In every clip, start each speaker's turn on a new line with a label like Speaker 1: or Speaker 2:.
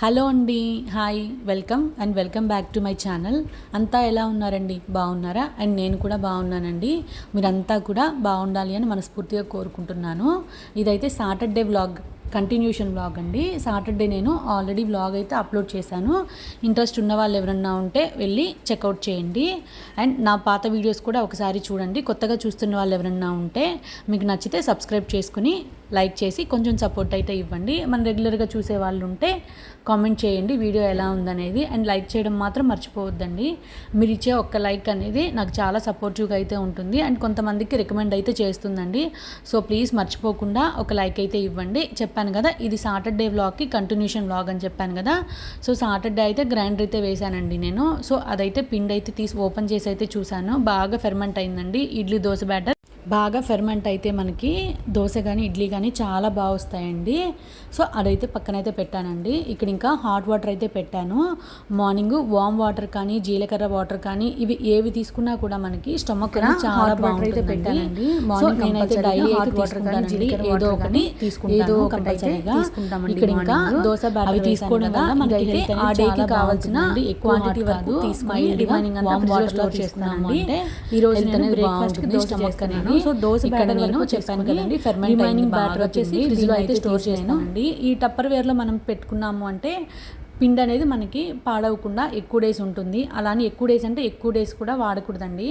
Speaker 1: Hello అండి, hi, welcome back to my channel. అంతా ఎలా ఉన్నారండి? బాగున్నారా? అండ్ నేను కూడా బాగున్నానండి. మీరంతా కూడా బాగుండాలి అని మనస్ఫూర్తిగా కోరుకుంటున్నాను. ఇదైతే సాటర్డే వ్లాగ్, కంటిన్యూషన్ వ్లాగ్ అండి. సాటర్డే నేను ఆల్రెడీ వ్లాగ్ అయితే అప్లోడ్ చేశాను. ఇంట్రెస్ట్ ఉన్న వాళ్ళు ఎవరన్నా ఉంటే వెళ్ళి చెక్అవుట్ చేయండి. అండ్ నా పాత వీడియోస్ కూడా ఒకసారి చూడండి. కొత్తగా చూస్తున్న వాళ్ళు ఎవరన్నా ఉంటే మీకు నచ్చితే సబ్స్క్రైబ్ చేసుకుని లైక్ చేసి కొంచెం సపోర్ట్ అయితే ఇవ్వండి. మన రెగ్యులర్గా చూసే వాళ్ళు ఉంటే కామెంట్ చేయండి వీడియో ఎలా ఉందనేది. అండ్ లైక్ చేయడం మాత్రం మర్చిపోవద్దండి. మీరు ఇచ్చే ఒక్క లైక్ అనేది నాకు చాలా సపోర్టివ్గా అయితే ఉంటుంది అండ్ కొంతమందికి రికమెండ్ అయితే చేస్తుందండి. సో ప్లీజ్ మర్చిపోకుండా ఒక లైక్ అయితే ఇవ్వండి. చెప్పాను కదా, ఇది సాటర్డే వ్లాగ్కి కంటిన్యూషన్ వ్లాగ్ అని చెప్పాను కదా. సో సాటర్డే అయితే గ్రైండర్ అయితే వేశానండి నేను. సో అదైతే పిండి అయితే తీసి ఓపెన్ చేసి అయితే చూశాను. బాగా ఫెర్మెంట్ అయిందండి. ఇడ్లీ దోశ బ్యాటర్ బాగా ఫెర్మెంట్ అయితే మనకి దోశ కానీ ఇడ్లీ కానీ చాలా బాగా వస్తాయండి. సో అదైతే పక్కనైతే పెట్టానండి. ఇక్కడ ఇంకా హాట్ వాటర్ అయితే పెట్టాను. మార్నింగ్ వామ్ వాటర్ కానీ జీలకర్ర వాటర్ కానీ ఇవి ఏవి తీసుకున్నా కూడా మనకి స్టమక్ చాలా బాగుంటుంది పెట్టానండి. మార్నింగ్ నేనైతే డైలీ హాట్ వాటర్ కానీ ఏదో ఒకటి తీసుకుంటాను కంపల్సరీగా. ఇక్కడ ఇంకా దోశ బ్యాటర్ తీసుకోవడం వల్ల మనకి ఆ డేకి కావాల్సిన క్వాంటిటీ వరకు తీసుకొని రిమైనింగ్ అంతా వాటర్ లో చేసుకున్నామండి. ఈ రోజు నేను బ్రేక్ఫాస్ట్ కి దోశ చేసుకున్నాను. సో దోశ బ్యాటర్ నేను చెప్పాను కదండి, రిమైనింగ్ బ్యాటర్ వచ్చేసి ఫ్రిడ్జ్ లో అయితే స్టోర్ చేస్తానండి. ఈ టప్పర్ వేర్ లో మనం పెట్టుకున్నాము అంటే పిండి అనేది మనకి పాడవకుండా ఎక్కువ డేస్ ఉంటుంది. అలానే ఎక్కువ డేస్ అంటే ఎక్కువ డేస్ కూడా వాడకూడదండి.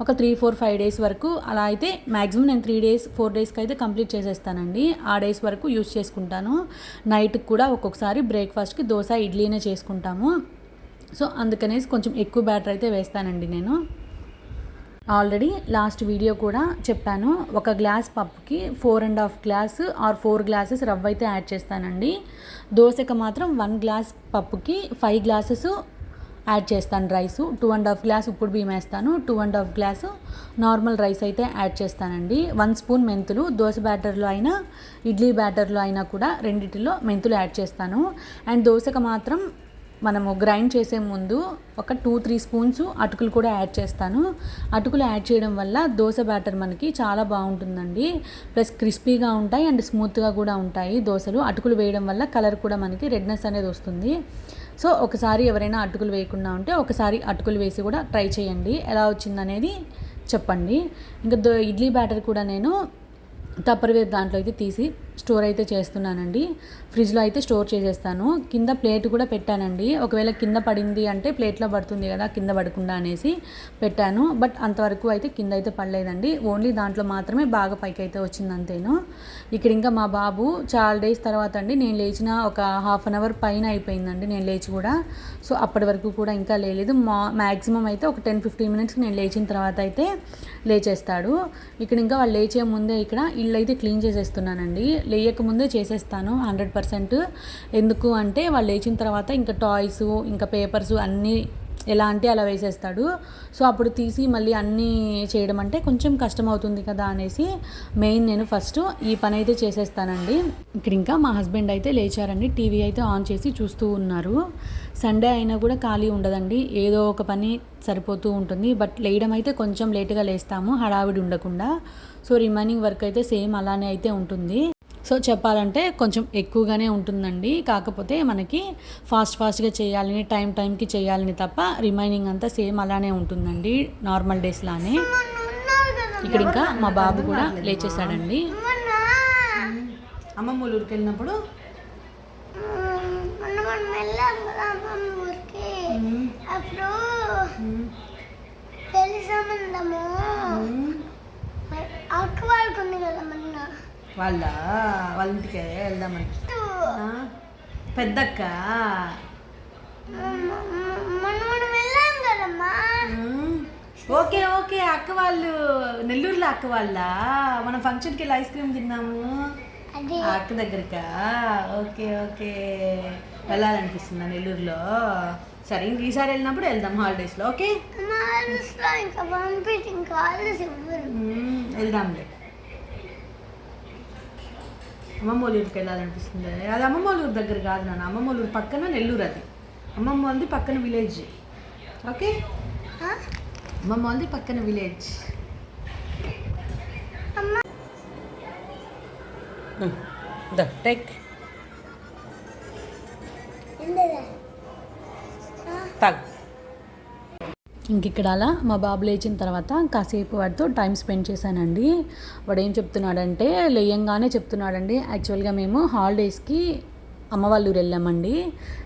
Speaker 1: ఒక 3-4-5 డేస్ వరకు అలా అయితే మ్యాక్సిమం నేను 3-4 డేస్కి అయితే కంప్లీట్ చేసేస్తానండి. ఆ డేస్ వరకు యూస్ చేసుకుంటాను. నైట్కి కూడా ఒక్కొక్కసారి బ్రేక్ఫాస్ట్కి దోశ ఇడ్లీనే చేసుకుంటాము. సో అందుకనేసి కొంచెం ఎక్కువ బ్యాటర్ అయితే వేస్తానండి నేను. ఆల్రెడీ లాస్ట్ వీడియో కూడా చెప్పాను, ఒక గ్లాస్ పప్పుకి 4.5 గ్లాస్ ఆర్ 4 గ్లాసెస్ రవ్వ అయితే యాడ్ చేస్తానండి. దోశకి మాత్రం 1 గ్లాస్ పప్పుకి 5 గ్లాసెస్ యాడ్ చేస్తాను రైసు. 2.5 గ్లాస్ ఉప్పుడు బియ్యం వేస్తాను. 2.5 గ్లాసు నార్మల్ రైస్ అయితే యాడ్ చేస్తానండి. 1 స్పూన్ మెంతులు, దోశ బ్యాటర్లో అయినా ఇడ్లీ బ్యాటర్లో అయినా కూడా రెండిటిలో మెంతులు యాడ్ చేస్తాను. అండ్ దోశకి మాత్రం మనము గ్రైండ్ చేసే ముందు ఒక 2-3 స్పూన్స్ అటుకులు కూడా యాడ్ చేస్తాను. అటుకులు యాడ్ చేయడం వల్ల దోశ బ్యాటర్ మనకి చాలా బాగుంటుందండి. ప్లస్ క్రిస్పీగా ఉంటాయి అండ్ స్మూత్గా కూడా ఉంటాయి దోశలు. అటుకులు వేయడం వల్ల కలర్ కూడా మనకి రెడ్నెస్ అనేది వస్తుంది. సో ఒకసారి ఎవరైనా అటుకులు వేయకుండా ఉంటే ఒకసారి అటుకులు వేసి కూడా ట్రై చేయండి. ఎలా వచ్చిందనేది చెప్పండి. ఇంకా ఇడ్లీ బ్యాటర్ కూడా నేను టప్పర్వేర్ దాంట్లో అయితే తీసి స్టోర్ అయితే చేస్తున్నానండి. ఫ్రిడ్జ్లో అయితే స్టోర్ చేసేస్తాను. కింద ప్లేట్ కూడా పెట్టానండి. ఒకవేళ కింద పడింది అంటే ప్లేట్లో పడుతుంది కదా, కింద పడకుండా అనేసి పెట్టాను. బట్ అంతవరకు అయితే కింద అయితే పడలేదండి. ఓన్లీ దాంట్లో మాత్రమే బాగా పైకి అయితే వచ్చింది అంతేను. ఇక్కడ ఇంకా మా బాబు చాలా డేస్ తర్వాత అండి, నేను లేచిన ఒక హాఫ్ అన్ అవర్ పైన అయిపోయిందండి నేను లేచి కూడా. సో అప్పటి వరకు కూడా ఇంకా లేలేదు. మ్యాక్సిమం అయితే ఒక 10-15 మినిట్స్కి నేను లేచిన తర్వాత అయితే లేచేస్తాడు. ఇక్కడ ఇంకా వాళ్ళు లేచే ముందే ఇక్కడ ఇల్లు అయితే క్లీన్ చేసేస్తున్నానండి. లేయకముందే చేసేస్తాను 100%. ఎందుకు అంటే వాళ్ళు లేచిన తర్వాత ఇంకా టాయ్స్ ఇంకా పేపర్స్ అన్నీ ఎలా అంటే అలా వేసేస్తాడు. సో అప్పుడు తీసి మళ్ళీ అన్నీ చేయడం అంటే కొంచెం కష్టం అవుతుంది కదా అనేసి మెయిన్ నేను ఫస్ట్ ఈ పని అయితే చేసేస్తానండి. ఇక్కడ ఇంకా మా హస్బెండ్ అయితే లేచారండి. టీవీ అయితే ఆన్ చేసి చూస్తూ ఉన్నారు. సండే అయినా కూడా ఖాళీ ఉండదండి, ఏదో ఒక పని సరిపోతూ ఉంటుంది. బట్ లేయడం అయితే కొంచెం లేట్గా లేస్తాము, హడావిడి ఉండకుండా. సో రిమైనింగ్ వర్క్ అయితే సేమ్ అలానే అయితే ఉంటుంది. సో చెప్పాలంటే కొంచెం ఎక్కువగానే ఉంటుందండి. కాకపోతే మనకి ఫాస్ట్గా చేయాలని టైంకి చేయాలని తప్ప రిమైనింగ్ అంతా సేమ్ అలానే ఉంటుందండి, నార్మల్ డేస్ లానే. ఇక్కడ ఇంకా మా బాబు కూడా లేచేసాడండి.
Speaker 2: అమ్మమ్మ ఊరికి వెళ్ళినప్పుడు వాళ్ళ ఇంటికి వెళ్దామని పెద్దక్క ఓకే ఓకే అక్క వాళ్ళు నెల్లూరులో అక్క వాళ్ళ మనం ఫంక్షన్కి వెళ్ళి ఐస్ క్రీమ్ తిన్నాము అక్క దగ్గరకా. ఓకే ఓకే వెళ్ళాలనిపిస్తుందా నెల్లూరులో? సరే ఇంక ఈసారి వెళ్ళినప్పుడు వెళ్దాం హాలిడేస్లో. ఓకే వెళ్దాంలే. అమ్మమ్మ వాళ్ళ ఊరికి వెళ్ళాలనిపిస్తుంది. అది అమ్మమ్మ వాళ్ళ ఊరు దగ్గర కాదు నాన్న, అమ్మమ్మ వాళ్ళ ఊరు పక్కన నెల్లూరు. అది అమ్మమ్మ వాళ్ళది పక్కన విలేజ్. ఓకే అమ్మమ్మ వాళ్ళది పక్కన విలేజ్. టేక్ తాగు.
Speaker 1: ఇంక ఇక్కడ అలా మా బాబు లేచిన తర్వాత కాసేపు వాడితో టైం స్పెండ్ చేశానండి. వాడు ఏం చెప్తున్నాడంటే లేయంగానే చెప్తున్నాడండి, యాక్చువల్గా మేము హాలిడేస్కి అమ్మ వాళ్ళ ఊరు వెళ్ళామండి.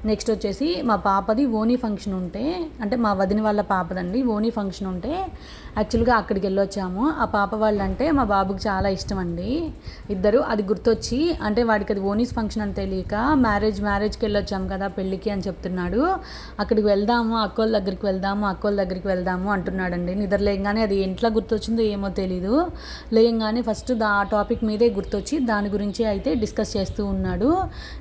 Speaker 1: నెక్స్ట్ వచ్చేసి మా పాపది ఓనీ ఫంక్షన్ ఉంటే, అంటే మా వదిన వాళ్ళ పాపదండి ఓనీ ఫంక్షన్ ఉంటే యాక్చువల్గా అక్కడికి వెళ్ళొచ్చాము. ఆ పాప వాళ్ళంటే మా బాబుకి చాలా ఇష్టం అండి. ఇద్దరు అది గుర్తొచ్చి, అంటే వాడికి అది ఓనీస్ ఫంక్షన్ అని తెలియక మ్యారేజ్కి వెళ్ళొచ్చాము కదా పెళ్ళికి అని చెప్తున్నాడు. అక్కడికి వెళ్దాము, అక్కోళ్ళ దగ్గరికి వెళ్దాము అంటున్నాడండి. నిద్ర లేయంగానే అది ఎంట్లా గుర్తొచ్చిందో ఏమో తెలీదు. లేయంగానే ఫస్ట్ ఆ టాపిక్ మీదే గుర్తొచ్చి దాని గురించి అయితే డిస్కస్ చేస్తూ ఉన్నాడు.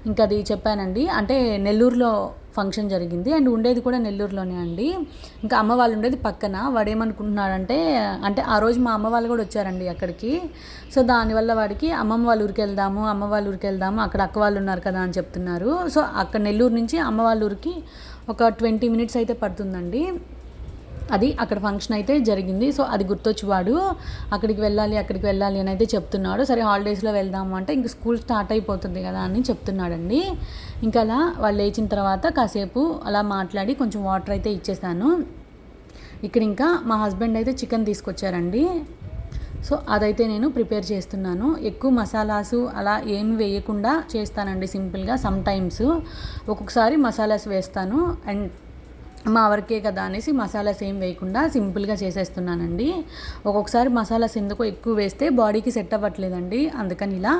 Speaker 1: ఇంకా అది చెప్పానండి, అంటే నెల్లూరులో ఫంక్షన్ జరిగింది అండ్ ఉండేది కూడా నెల్లూరులోనే అండి. ఇంకా అమ్మ వాళ్ళు ఉండేది పక్కన. వాడు ఏమనుకుంటున్నాడంటే, అంటే ఆ రోజు మా అమ్మ వాళ్ళు కూడా వచ్చారండి అక్కడికి. సో దానివల్ల వాడికి అమ్మమ్మ వాళ్ళ ఊరికి వెళ్దాము, అక్కడ అక్క వాళ్ళు ఉన్నారు కదా అని చెప్తున్నారు. సో అక్కడ నెల్లూరు నుంచి అమ్మ వాళ్ళ ఊరికి ఒక 20 minutes అయితే పడుతుందండి. అది అక్కడ ఫంక్షన్ అయితే జరిగింది. సో అది గుర్తొచ్చి వాడు అక్కడికి వెళ్ళాలి అని అయితే చెప్తున్నాడు. సరే హాలిడేస్లో వెళ్దాము అంటే ఇంక స్కూల్ స్టార్ట్ అయిపోతుంది కదా అని చెప్తున్నాడండి. ఇంకా అలా వాళ్ళు లేచిన తర్వాత కాసేపు అలా మాట్లాడి కొంచెం వాటర్ అయితే ఇచ్చేసాను. ఇక్కడ ఇంకా మా హస్బెండ్ అయితే చికెన్ తీసుకొచ్చారండి. సో అదైతే నేను ప్రిపేర్ చేస్తున్నాను. ఎక్కువ మసాలాసు అలా ఏమి వేయకుండా చేస్తానండి సింపుల్గా. సమ్ టైమ్స్ ఒక్కొక్కసారి మసాలాస్ వేస్తాను అండ్ మా వరకే కదా అనేసి మసాలాస్ ఏం వేయకుండా సింపుల్గా చేసేస్తున్నానండి. ఒక్కొక్కసారి మసాలాస్ ఎందుకో ఎక్కువ వేస్తే బాడీకి సెట్ అవ్వట్లేదండి, అందుకని ఇలా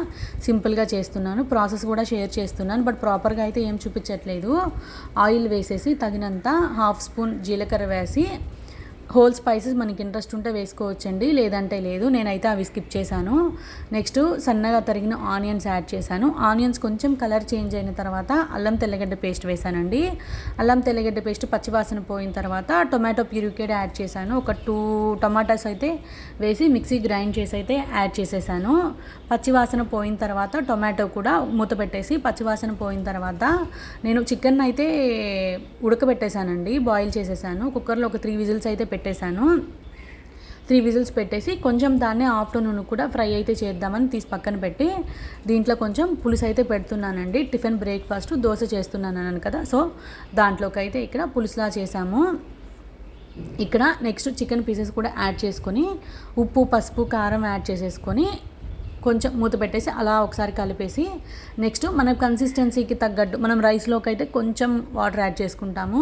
Speaker 1: సింపుల్గా చేస్తున్నాను. ప్రాసెస్ కూడా షేర్ చేస్తున్నాను, బట్ ప్రాపర్గా అయితే ఏం చూపించట్లేదు. ఆయిల్ వేసేసి తగినంత 1/2 స్పూన్ జీలకర్ర వేసి, హోల్ స్పైసెస్ మనకి ఇంట్రెస్ట్ ఉంటే వేసుకోవచ్చండి, లేదంటే లేదు. నేనైతే అవి స్కిప్ చేశాను. నెక్స్ట్ సన్నగా తరిగిన ఆనియన్స్ యాడ్ చేశాను. ఆనియన్స్ కొంచెం కలర్ చేంజ్ అయిన తర్వాత అల్లం తెల్లగడ్డ పేస్ట్ వేశానండి. అల్లం తెల్లగడ్డ పేస్ట్ పచ్చివాసన పోయిన తర్వాత టొమాటో ప్యూరికేడ్ యాడ్ చేశాను. ఒక 2 టొమాటోస్ అయితే వేసి మిక్సీ గ్రైండ్ చేసి అయితే యాడ్ చేసేసాను. పచ్చివాసన పోయిన తర్వాత టొమాటో కూడా మూత పెట్టేసి పచ్చివాసన పోయిన తర్వాత నేను చికెన్ అయితే ఉడకబెట్టేశానండి, బాయిల్ చేసేసాను. కుక్కర్లో ఒక 3 విజిల్స్ అయితే పెట్టేశాను. 3 విజిల్స్ పెట్టేసి కొంచెం దాన్ని ఆఫ్టర్నూన్ కూడా ఫ్రై అయితే చేద్దామని తీసి పక్కన పెట్టి దీంట్లో కొంచెం పులుసు అయితే పెడుతున్నానండి. టిఫిన్ బ్రేక్ఫాస్ట్ దోశ చేస్తున్నాను కదా, సో దాంట్లోకి అయితే ఇక్కడ పులుసులా చేసాము. ఇక్కడ నెక్స్ట్ చికెన్ పీసెస్ కూడా యాడ్ చేసుకొని ఉప్పు పసుపు కారం యాడ్ చేసేసుకొని కొంచెం మూత పెట్టేసి అలా ఒకసారి కలిపేసి నెక్స్ట్ మన కన్సిస్టెన్సీకి తగ్గట్టు మనం రైస్లోకి అయితే కొంచెం వాటర్ యాడ్ చేసుకుంటాము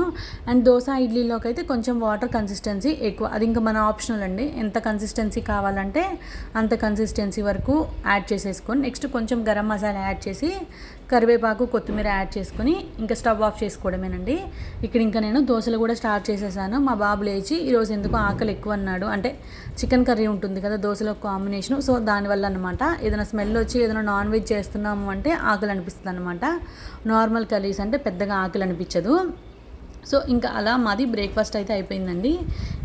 Speaker 1: అండ్ దోశ ఇడ్లీలోకి అయితే కొంచెం వాటర్ కన్సిస్టెన్సీ ఎక్కువ, అది ఇంకా మన ఆప్షనల్ అండి. ఎంత కన్సిస్టెన్సీ కావాలంటే అంత కన్సిస్టెన్సీ వరకు యాడ్ చేసేసుకొని నెక్స్ట్ కొంచెం గరం మసాలా యాడ్ చేసి కరివేపాకు కొత్తిమీర యాడ్ చేసుకొని ఇంకా స్టవ్ ఆఫ్ చేసుకోవడమేనండి. ఇక్కడ ఇంకా నేను దోశలు కూడా స్టార్ట్ చేసేసాను. మా బాబు లేచి ఈరోజు ఎందుకు ఆకలి ఎక్కువ అన్నాడు, అంటే చికెన్ కర్రీ ఉంటుంది కదా దోశలో కాంబినేషను, సో దానివల్ల అనమాట. ఏదైనా స్మెల్ వచ్చి ఏదైనా నాన్ వెజ్ చేస్తున్నాము అంటే ఆకలి అనిపిస్తుంది అనమాట. నార్మల్ కర్రీస్ అంటే పెద్దగా ఆకలి అనిపించదు. సో ఇంకా అలా మాది బ్రేక్ఫాస్ట్ అయితే అయిపోయిందండి.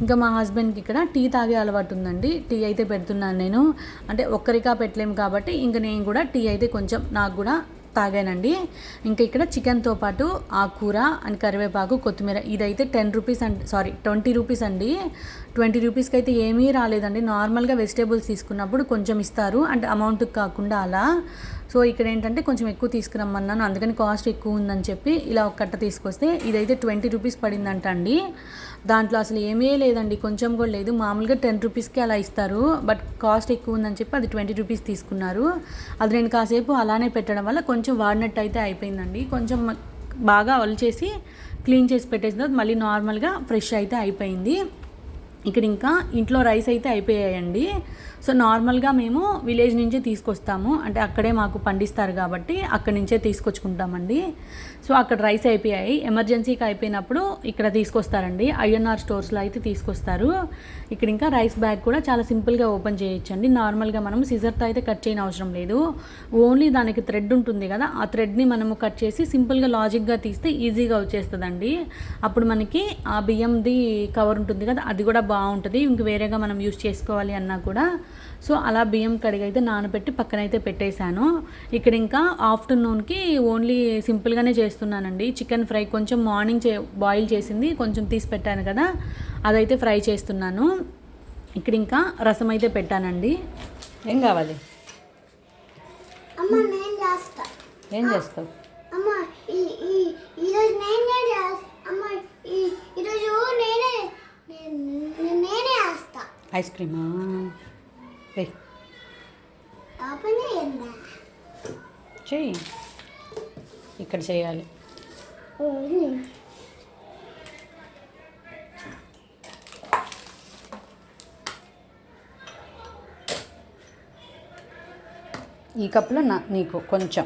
Speaker 1: ఇంకా మా హస్బెండ్కి ఇక్కడ టీ తాగే అలవాటు ఉందండి. టీ అయితే పెడుతున్నాను నేను, అంటే ఒక్కరికా పెట్టలేము కాబట్టి ఇంకా నేను కూడా టీ అయితే కొంచెం నాకు కూడా తాగానండి. ఇంకా ఇక్కడ చికెన్తో పాటు ఆకుకూర అండ్ కరివేపాకు కొత్తిమీర ఇదైతే 10 రూపీస్ అండి, సారీ 20 రూపీస్ అండి. 20 రూపీస్కి అయితే ఏమీ రాలేదండి. నార్మల్గా వెజిటేబుల్స్ తీసుకున్నప్పుడు కొంచెం ఇస్తారు, అంటే అమౌంట్కి కాకుండా అలా. సో ఇక్కడ ఏంటంటే కొంచెం ఎక్కువ తీసుకురమ్మన్నాను, అందుకని కాస్ట్ ఎక్కువ ఉందని చెప్పి ఇలా ఒక కట్ట తీసుకొస్తే ఇదైతే 20 రూపీస్ పడిందంట అండి. దాంట్లో అసలు ఏమీ లేదండి, కొంచెం కూడా లేదు. మామూలుగా 10 రూపీస్కి అలా ఇస్తారు, బట్ కాస్ట్ ఎక్కువ ఉందని చెప్పి అది 20 రూపీస్ తీసుకున్నారు. అది నేను కాసేపు అలానే పెట్టడం వల్ల కొంచెం వాడినట్టు అయితే అయిపోయిందండి. కొంచెం బాగా ఒలిచేసి క్లీన్ చేసి పెట్టేసిన తర్వాత మళ్ళీ నార్మల్గా ఫ్రెష్ అయితే అయిపోయింది. ఇక్కడ ఇంకా ఇంట్లో రైస్ అయితే అయిపోయాయండి. సో నార్మల్గా మేము విలేజ్ నుంచే తీసుకొస్తాము, అంటే అక్కడే మాకు పండిస్తారు కాబట్టి అక్కడి నుంచే తీసుకొచ్చుకుంటామండి. సో అక్కడ రైస్ అయిపోయాయి, ఎమర్జెన్సీకి అయిపోయినప్పుడు ఇక్కడ తీసుకొస్తారండి. ఐఎన్ఆర్ స్టోర్స్లో అయితే తీసుకొస్తారు. ఇక్కడ ఇంకా రైస్ బ్యాగ్ కూడా చాలా సింపుల్గా ఓపెన్ చేయొచ్చండి. నార్మల్గా మనం సిజర్తో అయితే కట్ చేయని అవసరం లేదు, ఓన్లీ దానికి థ్రెడ్ ఉంటుంది కదా, ఆ థ్రెడ్ని మనము కట్ చేసి సింపుల్గా లాజిక్గా తీస్తే ఈజీగా వచ్చేస్తుందండి. అప్పుడు మనకి ఆ బియ్యంది కవర్ ఉంటుంది కదా, అది కూడా బాగుంటుంది. ఇంక వేరేగా మనం యూస్ చేసుకోవాలి అన్నా కూడా. సో అలా బియ్యం కడిగి అయితే నానబెట్టి పక్కనైతే పెట్టేశాను. ఇక్కడ ఇంకా ఆఫ్టర్నూన్కి ఓన్లీ సింపుల్గానే చేస్తున్నానండి. చికెన్ ఫ్రై కొంచెం మార్నింగ్ బాయిల్ చేసింది కొంచెం తీసి పెట్టాను కదా, అదైతే ఫ్రై చేస్తున్నాను. ఇక్కడ ఇంకా రసం అయితే పెట్టానండి.
Speaker 2: ఏం కావాలి?
Speaker 3: అమ్మ నేను చేస్తా.
Speaker 2: ఏం చేస్తావు?
Speaker 3: అమ్మ ఈరోజు
Speaker 1: ఐస్ క్రీమా వెయ్ చెయ్యి ఇక్కడ చేయాలి. ఈ కప్పులో నీకు కొంచెం,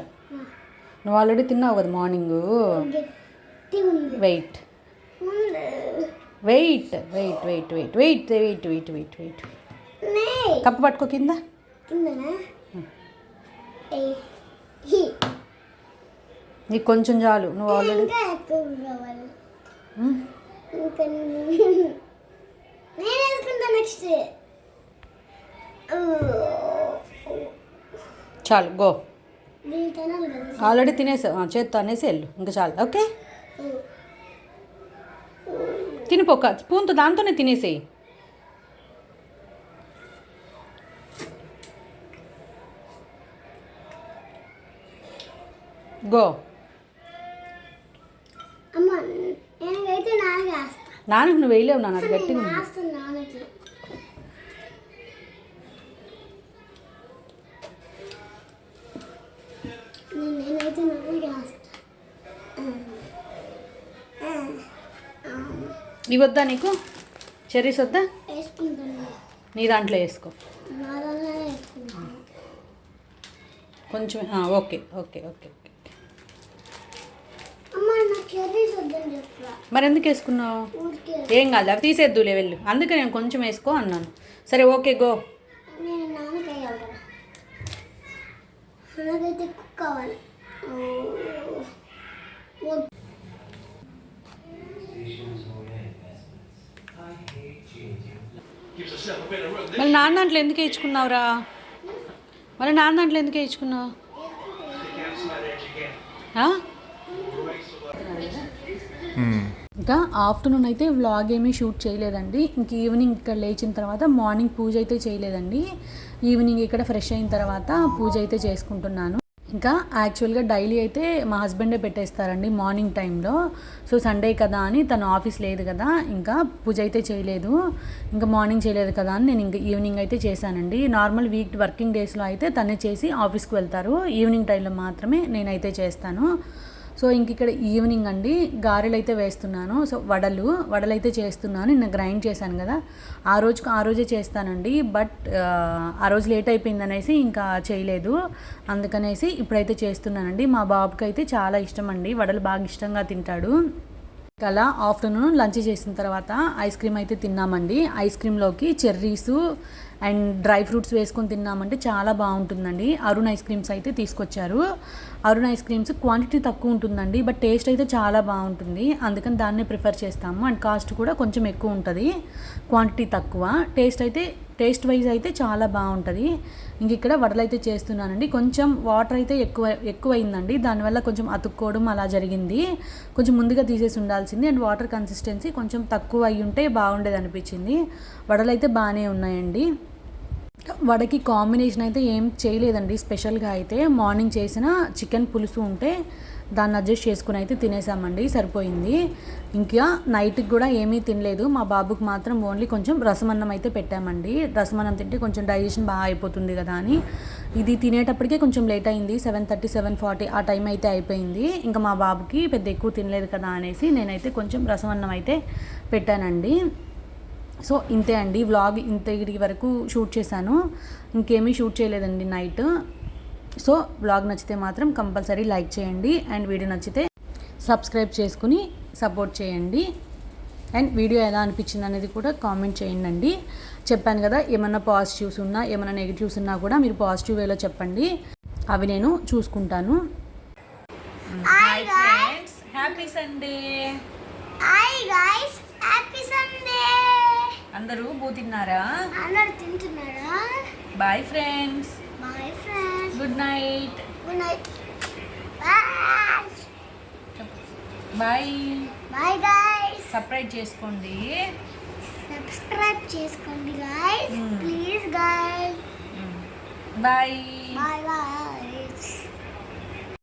Speaker 1: నువ్వు ఆల్రెడీ తిన్నావు కదా morning. Wait wait wait wait wait wait wait wait wait wait cup పట్టుకో కింద. నీకు కొంచెం చాలు, నువ్వు ఆల్రెడీ చాలు గో. ఆల్రెడీ తినేసావు, చేత్తో అనేసి వెళ్ళు, ఇంకా చాలు. ఓకే తినిపోక స్పూన్తో దాంతోనే తినేసేయి. గో. నాన్నకు నువ్వు వేయలేవు, నాన్న అది గట్టిగా ఉంది. ఇవి వద్దా నీకు? చెర్రీస్ వద్దా? నీ దాంట్లో వేసుకో కొంచెం. Okay okay okay okay. మరి ఎందుకు వేసుకున్నావు? ఏం కాదు, అవి తీసేద్దులే వెళ్ళు. అందుకే నేను కొంచెం వేసుకో అన్నాను. సరే ఓకే గో. మళ్ళీ నాన్న దాంట్లో ఎందుకు వేయించుకున్నావురా? మళ్ళీ నాన్న దాంట్లో ఎందుకు వేయించుకున్నావు? ఇంకా ఆఫ్టర్నూన్ అయితే వ్లాగ్ ఏమీ షూట్ చేయలేదండి. ఇంక ఈవినింగ్ ఇక్కడ లేచిన తర్వాత మార్నింగ్ పూజ అయితే చేయలేదండి. ఈవినింగ్ ఇక్కడ ఫ్రెష్ అయిన తర్వాత పూజ అయితే చేసుకుంటున్నాను. ఇంకా యాక్చువల్గా డైలీ అయితే మా హస్బెండే పెట్టేస్తారండి మార్నింగ్ టైంలో. సో సండే కదా అని తను ఆఫీస్ లేదు కదా, ఇంకా పూజ అయితే చేయలేదు. ఇంకా మార్నింగ్ చేయలేదు కదా అని నేను ఇంకా ఈవినింగ్ అయితే చేశానండి. నార్మల్ వర్కింగ్ డేస్లో అయితే తనే చేసి ఆఫీస్కి వెళ్తారు. ఈవినింగ్ టైంలో మాత్రమే నేనైతే చేస్తాను. సో ఇంక ఇక్కడ ఈవినింగ్ అండి గారెలు అయితే వేస్తున్నాను. సో వడలు అయితే చేస్తున్నాను. నిన్న గ్రైండ్ చేశాను కదా, ఆ రోజే చేస్తానండి. బట్ ఆ రోజు లేట్ అయిపోయింది అనేసి ఇంకా చేయలేదు. అందుకనేసి ఇప్పుడైతే చేస్తున్నానండి. మా బాబుకి అయితే చాలా ఇష్టం అండి, వడలు బాగా ఇష్టంగా తింటాడు. అలా ఆఫ్టర్నూన్ లంచ్ చేసిన తర్వాత ఐస్ క్రీమ్ అయితే తిన్నామండి. ఐస్ క్రీమ్లోకి చెర్రీసు అండ్ డ్రై ఫ్రూట్స్ వేసుకొని తిన్నామంటే చాలా బాగుంటుందండి. అరుణ్ ఐస్ క్రీమ్స్ అయితే తీసుకొచ్చారు. అరుణ్ ఐస్ క్రీమ్స్ క్వాంటిటీ తక్కువ ఉంటుందండి, బట్ టేస్ట్ అయితే చాలా బాగుంటుంది. అందుకని దాన్నే ప్రిఫర్ చేస్తాము. అండ్ కాస్ట్ కూడా కొంచెం ఎక్కువ ఉంటుంది, క్వాంటిటీ తక్కువ. టేస్ట్ వైజ్ అయితే చాలా బాగుంటుంది. ఇంక ఇక్కడ వడలు అయితే చేస్తున్నానండి. కొంచెం వాటర్ అయితే ఎక్కువైందండి, దానివల్ల కొంచెం అతుక్కోవడం అలా జరిగింది. కొంచెం ముందుగా తీసేసి ఉండాల్సింది. అండ్ వాటర్ కన్సిస్టెన్సీ కొంచెం తక్కువ అయ్యి ఉంటే బాగుండేది అనిపించింది. వడలు అయితే బాగానే ఉన్నాయండి. వడకి కాంబినేషన్ అయితే ఏం చేయలేదండి స్పెషల్గా. అయితే మార్నింగ్ చేసిన చికెన్ పులుసు ఉంటే దాన్ని అడ్జస్ట్ చేసుకుని అయితే తినేసామండి, సరిపోయింది. ఇంకా నైట్కి కూడా ఏమీ తినలేదు. మా బాబుకి మాత్రం ఓన్లీ కొంచెం రసమన్నం అయితే పెట్టామండి. రసమన్నం తింటే కొంచెం డైజెషన్ బాగా అయిపోతుంది కదా అని. ఇది తినేటప్పటికే కొంచెం లేట్ అయింది, 7:30 7:40 ఆ టైం అయితే అయిపోయింది. ఇంకా మా బాబుకి పెద్ద ఎక్కువ తినలేదు కదా అనేసి నేనైతే కొంచెం రసమన్నం అయితే పెట్టానండి. సో ఇంతే అండి వ్లాగ్, ఇంతటి వరకు షూట్ చేశాను, ఇంకేమీ షూట్ చేయలేదండి నైట్. సో వ్లాగ్ నచ్చితే మాత్రం కంపల్సరీ లైక్ చేయండి. అండ్ వీడియో నచ్చితే సబ్స్క్రైబ్ చేసుకుని సపోర్ట్ చేయండి. అండ్ వీడియో ఎలా అనిపించింది అనేది కూడా కామెంట్ చేయండి. చెప్పాను కదా, ఏమన్నా పాజిటివ్స్ ఉన్నా ఏమన్నా నెగిటివ్స్ ఉన్నా కూడా మీరు పాజిటివ్ వేలో చెప్పండి, అవి నేను చూసుకుంటాను. Hi friends, happy Sunday.
Speaker 3: Hi guys, happy Sunday.
Speaker 1: అందరూ తిన్నారా?
Speaker 3: అందరూ తింటున్నారా?
Speaker 1: Bye friends.
Speaker 3: Bye friends.
Speaker 1: Good night.
Speaker 3: Good night. Bye.
Speaker 1: Bye.
Speaker 3: Bye guys.
Speaker 1: Subscribe చేసుకోండి.
Speaker 3: సబ్స్క్రైబ్ చేసుకోండి guys, please guys.
Speaker 1: Bye.
Speaker 3: Bye bye.